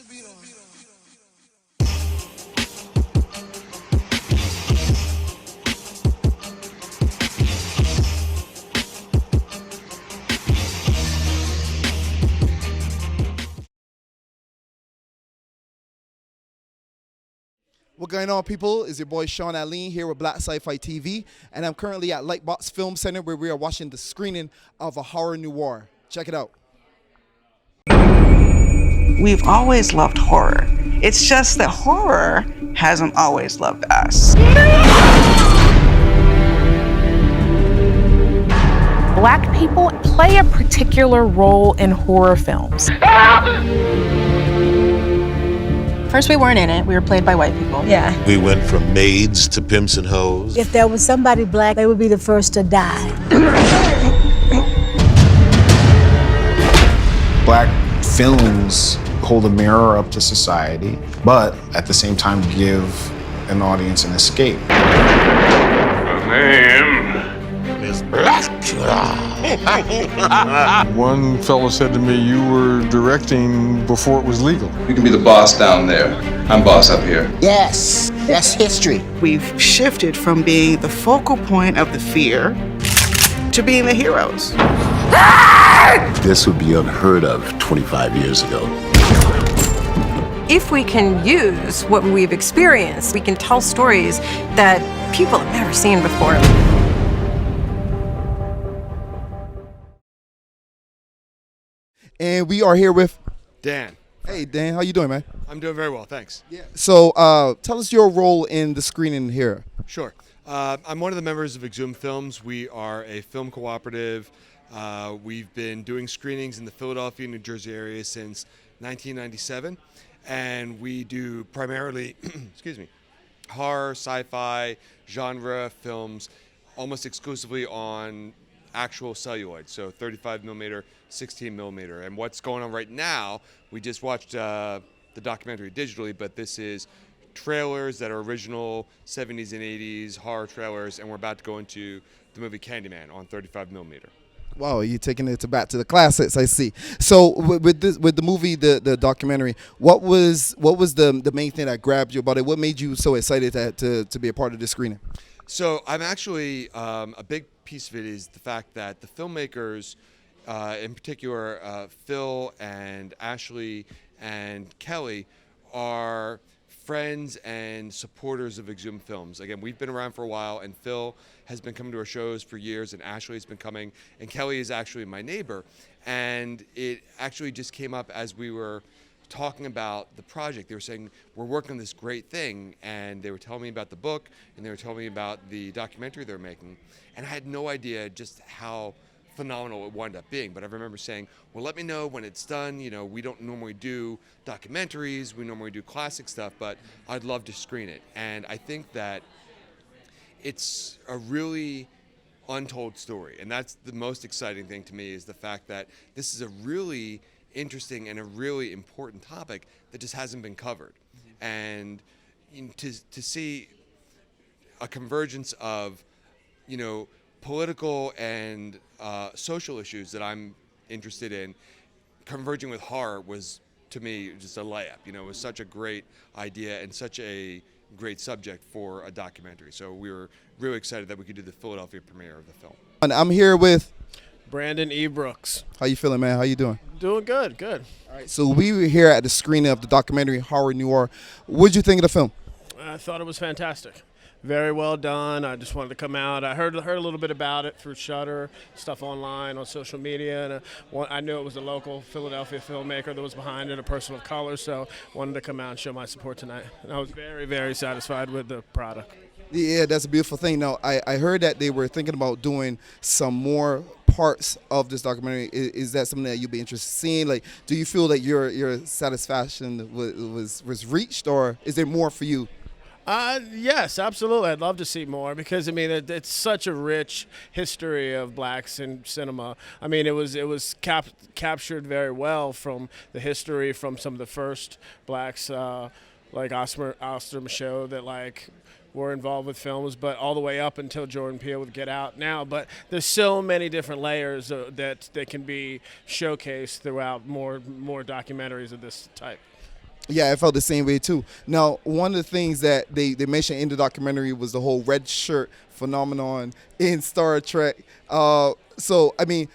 What's going on, people? It's your boy Shawn Allen here with Black Sci-Fi TV, and I'm currently at Lightbox Film Center where we are watching the screening of a horror noir. Check it out. We've always loved horror. It's just that horror hasn't always loved us. Black people play a particular role in horror films. First, we weren't in it. We were played by white people. Yeah. We went from maids to pimps and hoes. If there was somebody black, they would be the first to die. Black films hold a mirror up to society, but at the same time give an audience an escape. Her name Miss Blackula. One fellow said to me, you were directing before it was legal. You can be the boss down there. I'm boss up here. Yes, that's history. We've shifted from being the focal point of the fear to being the heroes. This would be unheard of 25 years ago. If we can use what we've experienced, we can tell stories that people have never seen before. And we are here with Dan. Hey, Dan, how you doing, man? I'm doing very well, thanks. Yeah. So, tell us your role in the screening here. Sure. I'm one of the members of Exhumed Films. We are a film cooperative. We've been doing screenings in the Philadelphia, New Jersey area since 1997, and we do primarily, excuse me, horror, sci-fi, genre films, almost exclusively on actual celluloid, so 35 millimeter, 16 millimeter. And what's going on right now, we just watched the documentary digitally, but this is trailers that are original 70s and 80s horror trailers, and we're about to go into the movie Candyman on 35 millimeter. Wow, you're taking it back to the classics, I see. So with the movie, the documentary, what was the main thing that grabbed you about it? What made you so excited to be a part of this screening? So I'm actually, a big piece of it is the fact that the filmmakers, in particular Phil and Ashlee and Kelly, are friends and supporters of Exhumed Films. Again, we've been around for a while, and Phil has been coming to our shows for years, and Ashlee's been coming, and Kelly is actually my neighbor. And it actually just came up as we were talking about the project. They were saying, we're working on this great thing, and they were telling me about the book, and they were telling me about the documentary they're making, and I had no idea just how phenomenal it wound up being. But I remember saying, well, let me know when it's done. You know, we don't normally do documentaries, we normally do classic stuff, but I'd love to screen it. And I think that it's a really untold story, and that's the most exciting thing to me, is the fact that this is a really interesting and a really important topic that just hasn't been covered. And to see a convergence of, you know, political and social issues that I'm interested in converging with horror was, to me, just a layup. You know, it was such a great idea and such a great subject for a documentary. So we were really excited that we could do the Philadelphia premiere of the film. And I'm here with Brandon E. Brooks. How you feeling, man? How you doing? Doing good, good. All right, so we were here at the screening of the documentary Horror Noire. What'd you think of the film? I thought it was fantastic. Very well done. I just wanted to come out. I heard a little bit about it through Shudder, stuff online, on social media, and I knew it was a local Philadelphia filmmaker that was behind it, a person of color, so wanted to come out and show my support tonight. And I was very, very satisfied with the product. Yeah, that's a beautiful thing. Now, I heard that they were thinking about doing some more parts of this documentary. Is that something that you'd be interested in seeing? Like, do you feel that your satisfaction was reached, or is there more for you? Yes, absolutely. I'd love to see more, because I mean it's such a rich history of blacks in cinema. I mean it was captured very well from the history, from some of the first blacks like Oscar Michaud that like were involved with films, but all the way up until Jordan Peele with Get Out now. But there's so many different layers that can be showcased throughout more documentaries of this type. Yeah, I felt the same way too. Now, one of the things that they mentioned in the documentary was the whole red shirt phenomenon in Star Trek. So, I mean,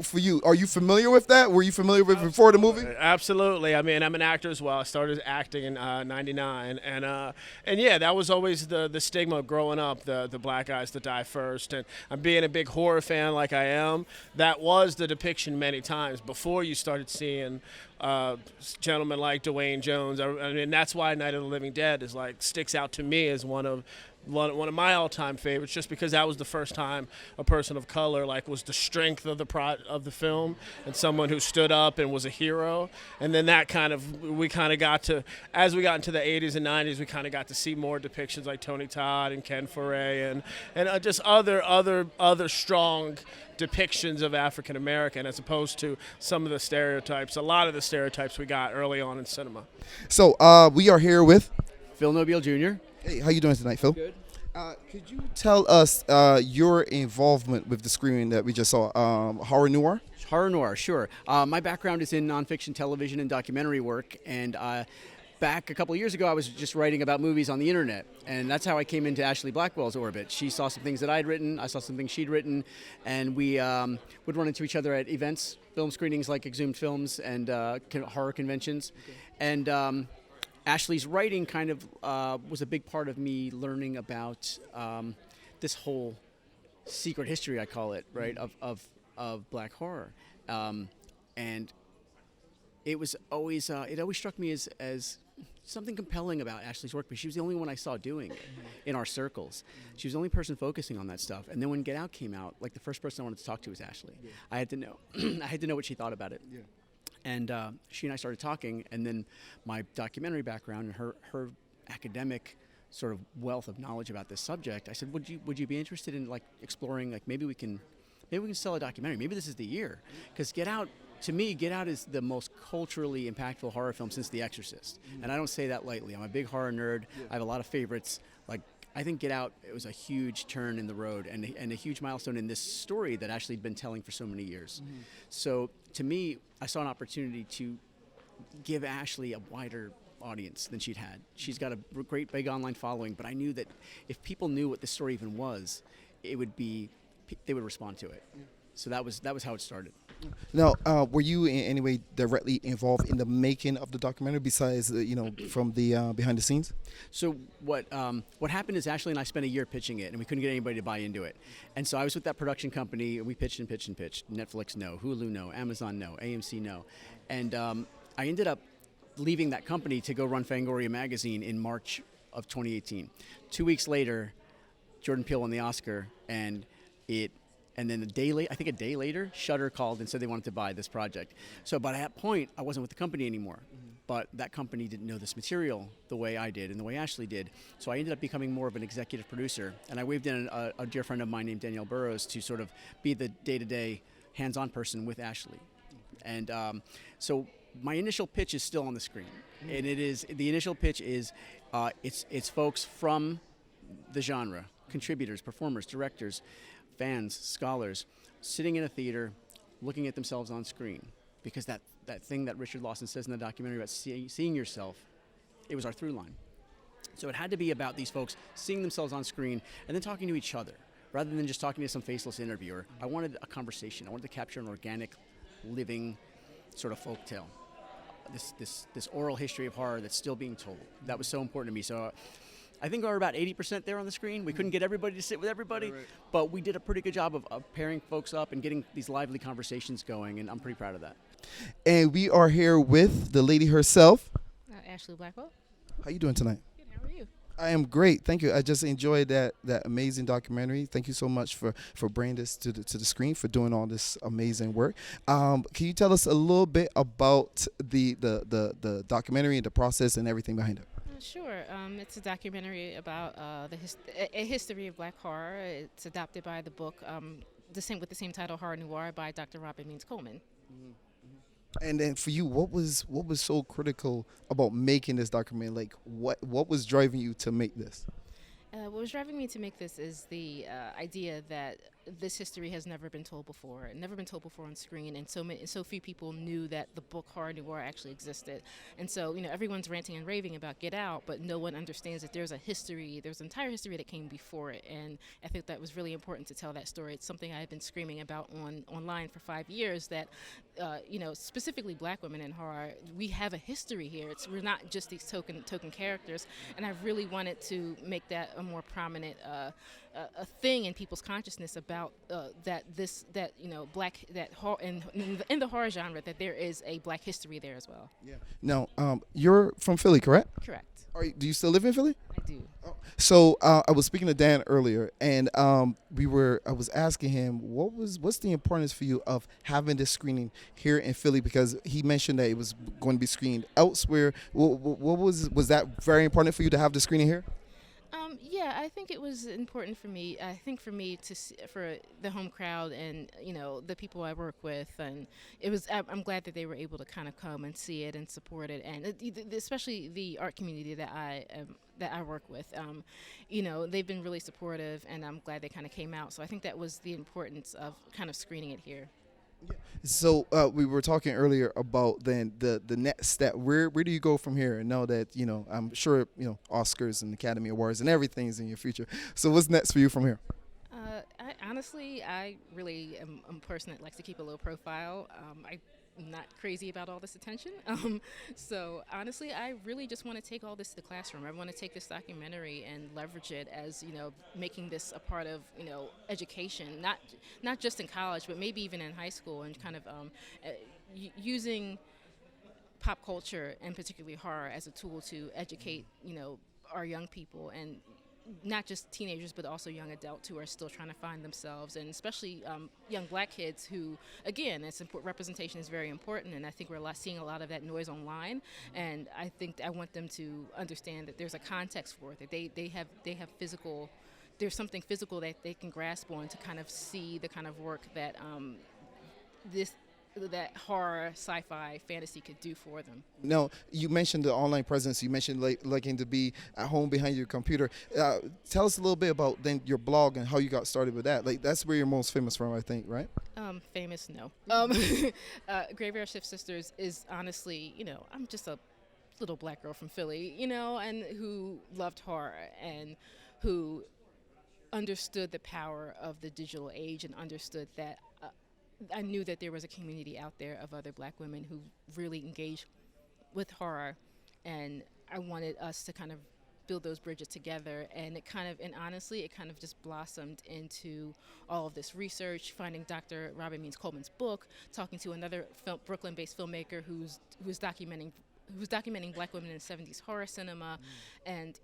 for you, are you familiar with that? Were you familiar with it before the movie? Absolutely. I mean, I'm an actor as well. I started acting in '99, and yeah, that was always the stigma growing up, the black guys that die first. And I'm being a big horror fan like I am. That was the depiction many times before you started seeing gentlemen like Dwayne Jones. I mean, that's why Night of the Living Dead is sticks out to me as one of my all-time favorites, just because that was the first time a person of color was the strength of the film, and someone who stood up and was a hero. And then that we got to, as we got into the 80s and 90s, we kind of got to see more depictions like Tony Todd and Ken Foray and just other strong depictions of African American, as opposed to some of the stereotypes, a lot of the stereotypes we got early on in cinema. So we are here with Phil Nobile Jr. Hey, how you doing tonight, Phil? Good. Could you tell us your involvement with the screening that we just saw, Horror Noire? Horror Noire, sure. My background is in nonfiction television and documentary work, and back a couple of years ago, I was just writing about movies on the internet, and that's how I came into Ashlee Blackwell's orbit. She saw some things that I'd written, I saw some things she'd written, and we would run into each other at events, film screenings like Exhumed Films and horror conventions. Okay. And Ashlee's writing kind of was a big part of me learning about this whole secret history, I call it, right, of black horror. And it was always, it always struck me as something compelling about Ashlee's work, because she was the only one I saw doing it in our circles. She was the only person focusing on that stuff. And then when Get Out came out, the first person I wanted to talk to was Ashlee. Yeah. I had to know, I had to know what she thought about it. Yeah. And she and I started talking, and then my documentary background and her academic sort of wealth of knowledge about this subject, I said, would you be interested in exploring, maybe we can sell a documentary, maybe this is the year, because Get Out, to me, Get Out is the most culturally impactful horror film since The Exorcist, and I don't say that lightly. I'm a big horror nerd. Yeah. I have a lot of favorites. I think Get Out, it was a huge turn in the road and a huge milestone in this story that Ashlee had been telling for so many years. Mm-hmm. So to me, I saw an opportunity to give Ashlee a wider audience than she'd had. She's got a great big online following, but I knew that if people knew what this story even was, they would respond to it. Yeah. So that was how it started. Now, were you in any way directly involved in the making of the documentary, besides from the behind the scenes? So what happened is Ashlee and I spent a year pitching it, and we couldn't get anybody to buy into it. And so I was with that production company, and we pitched and pitched and pitched. Netflix, no. Hulu, no. Amazon, no. AMC, no. And I ended up leaving that company to go run Fangoria magazine in March of 2018. 2 weeks later, Jordan Peele won the Oscar, and then a day later, Shudder called and said they wanted to buy this project. So by that point, I wasn't with the company anymore. Mm-hmm. But that company didn't know this material the way I did and the way Ashlee did. So I ended up becoming more of an executive producer. And I waved in a dear friend of mine named Danielle Burrows to sort of be the day-to-day hands-on person with Ashlee. And so my initial pitch is still on the screen. Mm-hmm. And the initial pitch is it's folks from the genre, contributors, performers, directors, fans, scholars, sitting in a theater, looking at themselves on screen. Because that thing that Richard Lawson says in the documentary about seeing yourself, it was our through line. So it had to be about these folks seeing themselves on screen and then talking to each other, rather than just talking to some faceless interviewer. I wanted a conversation. I wanted to capture an organic, living sort of folktale. This oral history of horror that's still being told. That was so important to me. So I think we were about 80% there on the screen. We couldn't get everybody to sit with everybody, right. But we did a pretty good job of pairing folks up and getting these lively conversations going, and I'm pretty proud of that. And we are here with the lady herself. Ashlee Blackwell. How you doing tonight? Good, how are you? I am great, thank you. I just enjoyed that amazing documentary. Thank you so much for bringing this to the screen, for doing all this amazing work. Can you tell us a little bit about the documentary and the process and everything behind it? Sure. It's a documentary about a history of black horror. It's adapted by the book with the same title, Horror Noire, by Dr. Means Coleman. Mm-hmm. And then for you, what was so critical about making this documentary? What was driving you to make this? What was driving me to make this is the idea that this history has never been told before, on screen, and so few people knew that the book Horror Noire actually existed. And so, everyone's ranting and raving about Get Out, but no one understands that there's an entire history that came before it. And I think that was really important to tell that story. It's something I have been screaming about online for 5 years, that specifically Black women in horror, we have a history here. We're not just these token characters, and I really wanted to make that a more prominent a thing in people's consciousness about in the horror genre, that there is a Black history there as well. Yeah. Now, you're from Philly, correct? Correct. Do you still live in Philly? I do. So I was speaking to Dan earlier, and I was asking him what's the importance for you of having this screening here in Philly, because he mentioned that it was going to be screened elsewhere. What was that very important for you to have the screening here? Yeah, I think it was important for me. I think for me for the home crowd and the people I work with, and I'm glad that they were able to kind of come and see it and support it, and especially the art community that I work with. They've been really supportive, and I'm glad they kind of came out. So I think that was the importance of kind of screening it here. So we were talking earlier about then the next step. Where do you go from here? And know that I'm sure Oscars and Academy Awards and everything is in your future. So what's next for you from here? I really am a person that likes to keep a low profile. I'm not crazy about all this attention. So honestly, I really just want to take all this to the classroom. I want to take this documentary and leverage it as, making this a part of, education, not just in college, but maybe even in high school, and kind of using pop culture and particularly horror as a tool to educate, our young people, and not just teenagers, but also young adults who are still trying to find themselves, and especially young Black kids who, again, representation is very important, and I think we're seeing a lot of that noise online, and I think I want them to understand that there's a context for it, that they have physical, there's something physical that they can grasp on to kind of see the kind of work that that horror, sci-fi, fantasy could do for them. Now, you mentioned the online presence. You mentioned liking to be at home behind your computer. Tell us a little bit about then your blog and how you got started with that. That's where you're most famous from, I think, right? Famous, no. Graveyard Shift Sisters is honestly, I'm just a little Black girl from Philly, and who loved horror and who understood the power of the digital age and understood that I knew that there was a community out there of other Black women who really engaged with horror, and I wanted us to kind of build those bridges together, and honestly, it kind of just blossomed into all of this research, finding Dr. Means Coleman's book, talking to another Brooklyn-based filmmaker who's documenting Black women in the 70s horror cinema, and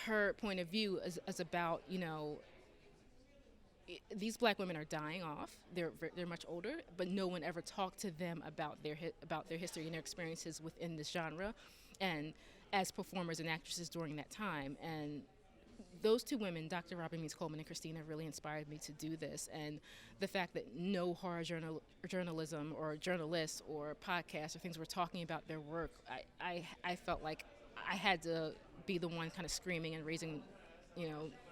her point of view is about these Black women are dying off. They're much older, but no one ever talked to them about their history and their experiences within this genre, and as performers and actresses during that time. And those two women, Dr. Means Coleman and Christina, really inspired me to do this. And the fact that no horror journalism or journalists or podcasts or things were talking about their work, I felt like I had to be the one kind of screaming and raising,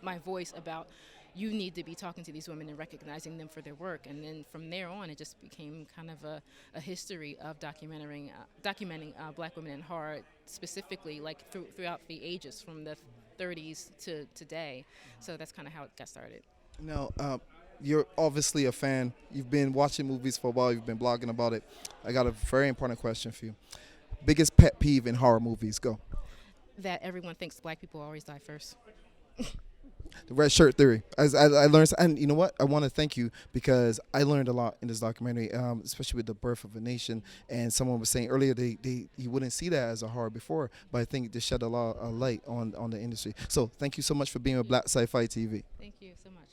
my voice about, you need to be talking to these women and recognizing them for their work. And then from there on, it just became kind of a history of documenting Black women in horror, specifically throughout the ages, from the 30s to today. So that's kind of how it got started. Now, you're obviously a fan. You've been watching movies for a while. You've been blogging about it. I got a very important question for you. Biggest pet peeve in horror movies, go. That everyone thinks Black people always die first. The red shirt theory. As I learned, and you know what? I want to thank you, because I learned a lot in this documentary, especially with the birth of a nation. And someone was saying earlier you wouldn't see that as a horror before, but I think this shed a lot of light on the industry. So thank you so much for being with Black Sci-Fi TV. Thank you so much.